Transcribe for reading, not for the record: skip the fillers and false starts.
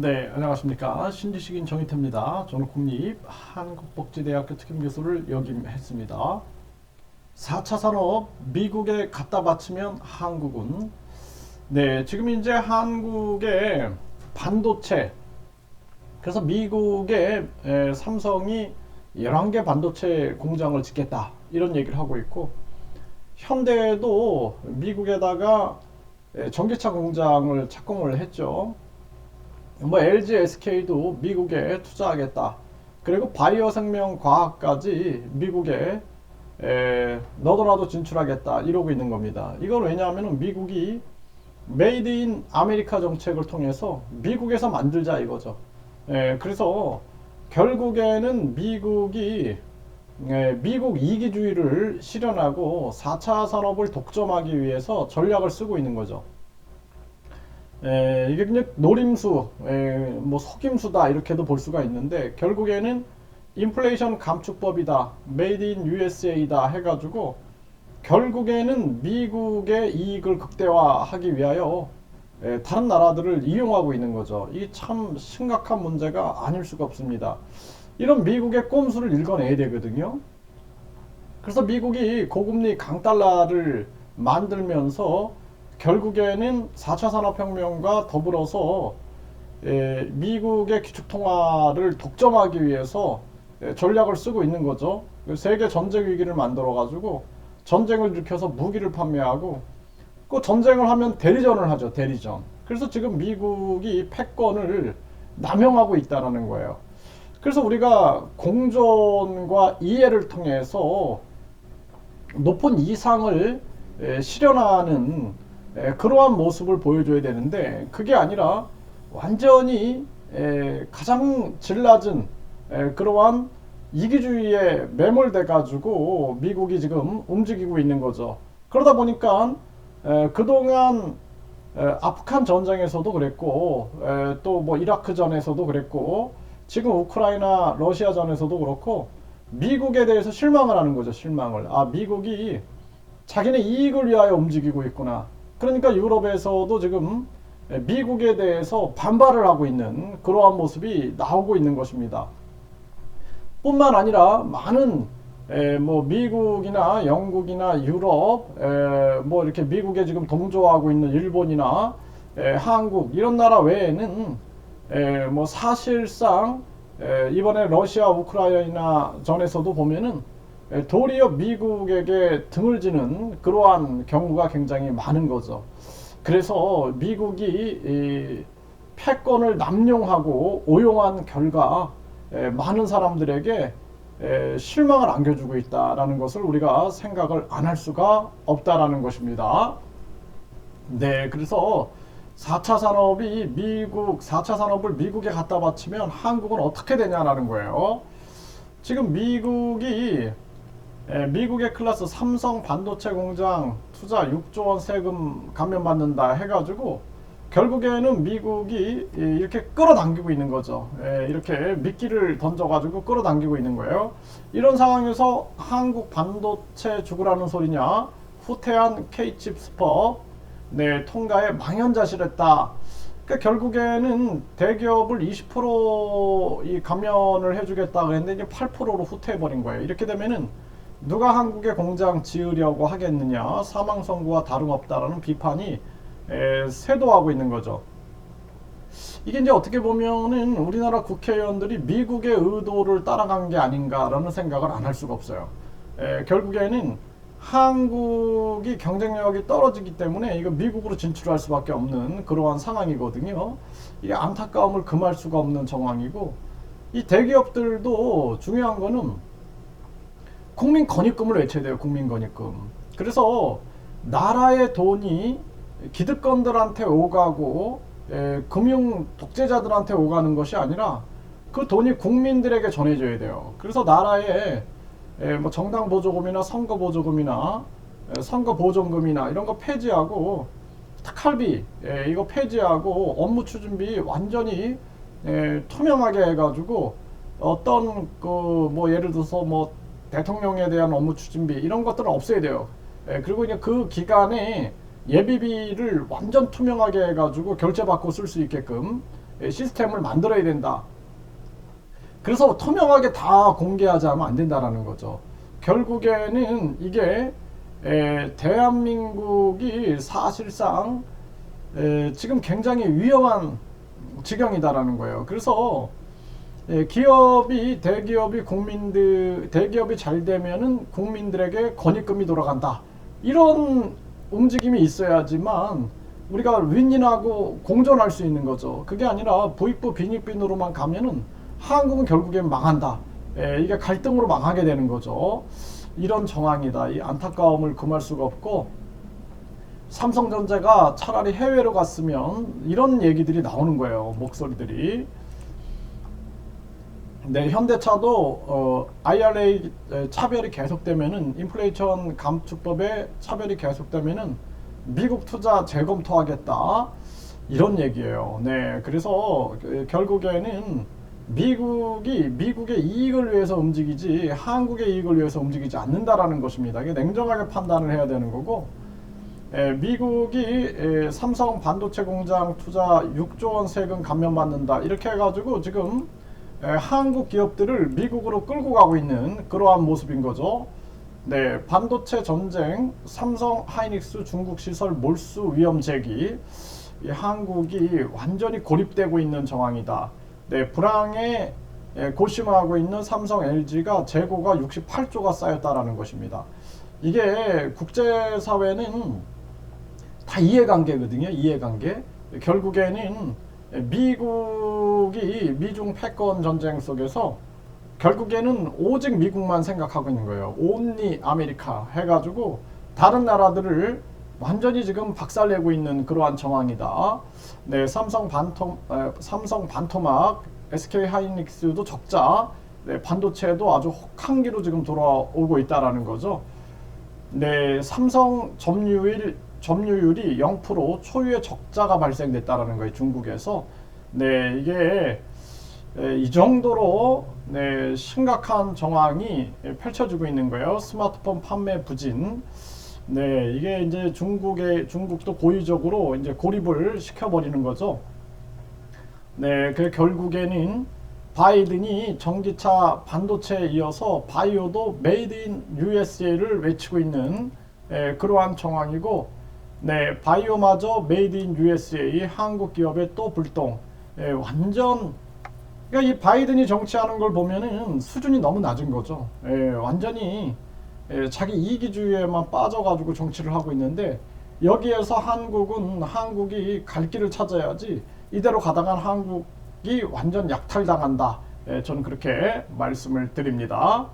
네, 안녕하십니까. 신지식인 정희태입니다. 저는 국립한국복지대학교 특임교수를 역임했습니다. 4차 산업, 미국에 갖다 바치면 한국은, 네, 지금 이제 한국의 반도체, 그래서 미국의 삼성이 11개 반도체 공장을 짓겠다, 이런 얘기를 하고 있고, 현대도 미국에다가 전기차 공장을 착공을 했죠. 뭐 LG, SK도 미국에 투자하겠다. 그리고 바이오 생명 과학까지 미국에 너도나도 진출하겠다 이러고 있는 겁니다. 이건 왜냐하면 미국이 메이드 인 아메리카 정책을 통해서 미국에서 만들자 이거죠. 그래서 결국에는 미국이 미국 이기주의를 실현하고 4차 산업을 독점하기 위해서 전략을 쓰고 있는 거죠. 이게 그냥 노림수, 뭐 속임수다 이렇게도 볼 수가 있는데 결국에는 인플레이션 감축법이다, 메이드 인 USA다 해가지고 결국에는 미국의 이익을 극대화하기 위하여 다른 나라들을 이용하고 있는 거죠. 이게 참 심각한 문제가 아닐 수가 없습니다. 이런 미국의 꼼수를 읽어내야 되거든요. 그래서 미국이 고금리 강달러를 만들면서 결국에는 4차 산업혁명과 더불어서 미국의 기축통화를 독점하기 위해서 전략을 쓰고 있는 거죠. 세계 전쟁 위기를 만들어 가지고 전쟁을 일으켜서 무기를 판매하고 그 전쟁을 하면 대리전을 하죠. 대리전. 그래서 지금 미국이 패권을 남용하고 있다는 거예요. 그래서 우리가 공존과 이해를 통해서 높은 이상을 실현하는 그러한 모습을 보여줘야 되는데 그게 아니라 완전히 가장 질 낮은 그러한 이기주의에 매몰돼 가지고 미국이 지금 움직이고 있는 거죠. 그러다 보니까 그동안 아프간 전쟁에서도 그랬고 또 뭐 이라크 전에서도 그랬고 지금 우크라이나 러시아 전에서도 그렇고 미국에 대해서 실망을 하는 거죠. 실망을. 아, 미국이 자기네 이익을 위하여 움직이고 있구나. 그러니까 유럽에서도 지금 미국에 대해서 반발을 하고 있는 그러한 모습이 나오고 있는 것입니다. 뿐만 아니라 많은 뭐 미국이나 영국이나 유럽 뭐 이렇게 미국에 지금 동조하고 있는 일본이나 한국 이런 나라 외에는 뭐 사실상 이번에 러시아 우크라이나 전에서도 보면은 도리어 미국에게 등을 지는 그러한 경우가 굉장히 많은 거죠. 그래서 미국이 패권을 남용하고 오용한 결과 많은 사람들에게 실망을 안겨주고 있다라는 것을 우리가 생각을 안 할 수가 없다라는 것입니다. 네, 그래서 4차 산업이 4차 산업을 미국에 갖다 바치면 한국은 어떻게 되냐라는 거예요. 지금 미국의 클래스 삼성 반도체 공장 투자 6조 원 세금 감면받는다 해가지고 결국에는 미국이 이렇게 끌어당기고 있는 거죠. 이렇게 미끼를 던져가지고 끌어당기고 있는 거예요. 이런 상황에서 한국 반도체 죽으라는 소리냐, 후퇴한 K칩스법 통과에 망연자실했다. 그러니까 결국에는 대기업을 20% 감면을 해주겠다 그랬는데 이제 8%로 후퇴해버린 거예요. 이렇게 되면은 누가 한국에 공장 지으려고 하겠느냐, 사망 선고와 다름없다라는 비판이 쇄도하고 있는 거죠. 이게 이제 어떻게 보면은 우리나라 국회의원들이 미국의 의도를 따라간 게 아닌가라는 생각을 안 할 수가 없어요. 결국에는 한국이 경쟁력이 떨어지기 때문에 이거 미국으로 진출할 수밖에 없는 그러한 상황이거든요. 이게 안타까움을 금할 수가 없는 정황이고, 이 대기업들도 중요한 거는 국민 건의금을 외쳐야 돼요. 국민 건의금. 그래서 나라의 돈이 기득권들한테 오가고 금융 독재자들한테 오가는 것이 아니라 그 돈이 국민들에게 전해져야 돼요. 그래서 나라의 뭐 정당 보조금이나 선거 보조금이나 선거 보존금이나 이런 거 폐지하고 특할비 이거 폐지하고 업무 추진비 완전히 투명하게 해가지고 어떤 그 뭐 예를 들어서 뭐 대통령에 대한 업무 추진비 이런 것들은 없애야 돼요. 그리고 이제 그 기간에 예비비를 완전 투명하게 해가지고 결제받고 쓸 수 있게끔 시스템을 만들어야 된다. 그래서 투명하게 다 공개하지 않으면 안 된다라는 거죠. 결국에는 이게 대한민국이 사실상 지금 굉장히 위험한 지경이다라는 거예요. 그래서 대기업이 대기업이 잘 되면은 국민들에게 권익금이 돌아간다. 이런 움직임이 있어야지만 우리가 윈윈하고 공존할 수 있는 거죠. 그게 아니라 부익부 빈익빈으로만 가면은 한국은 결국엔 망한다. 이게 갈등으로 망하게 되는 거죠. 이런 정황이다. 이 안타까움을 금할 수가 없고, 삼성전자가 차라리 해외로 갔으면 이런 얘기들이 나오는 거예요. 목소리들이. 네, 현대차도 IRA 차별이 계속되면은, 인플레이션 감축법에 차별이 계속되면은 미국 투자 재검토하겠다, 이런 얘기예요. 네, 그래서 결국에는 미국의 이익을 위해서 움직이지 한국의 이익을 위해서 움직이지 않는다라는 것입니다. 이게 냉정하게 판단을 해야 되는 거고, 미국이 삼성 반도체 공장 투자 6조 원 세금 감면받는다, 이렇게 해가지고 지금 한국 기업들을 미국으로 끌고 가고 있는 그러한 모습인 거죠. 네, 반도체 전쟁, 삼성 하이닉스 중국 시설 몰수 위험 제기, 이 한국이 완전히 고립되고 있는 정황이다. 네, 불황에 고심하고 있는 삼성 LG가 재고가 68조가 쌓였다라는 것입니다. 이게 국제사회는 다 이해관계거든요. 이해관계. 결국에는 미국이 미중 패권 전쟁 속에서 결국에는 오직 미국만 생각하고 있는 거예요. 온리 아메리카 해가지고 다른 나라들을 완전히 지금 박살내고 있는 그러한 정황이다. 네, 삼성 반토막, SK 하이닉스도 적자, 네, 반도체도 아주 혹한기로 지금 돌아오고 있다라는 거죠. 네, 삼성 점유율이 0% 초유의 적자가 발생됐다라는 거예요, 중국에서. 네, 이게 이 정도로 네, 심각한 정황이 펼쳐지고 있는 거예요. 스마트폰 판매 부진. 네, 이게 이제 중국도 고의적으로 이제 고립을 시켜버리는 거죠. 네, 그 결국에는 바이든이 전기차 반도체에 이어서 바이오도 메이드 인 USA를 외치고 있는 그러한 정황이고, 네, 바이오마저 메이드 인 USA, 한국 기업의 또 불똥. 완전, 그러니까 이 바이든이 정치하는 걸 보면은 수준이 너무 낮은 거죠. 완전히 자기 이기주의에만 빠져가지고 정치를 하고 있는데, 여기에서 한국이 갈 길을 찾아야지, 이대로 가다간 한국이 완전 약탈당한다. 저는 그렇게 말씀을 드립니다.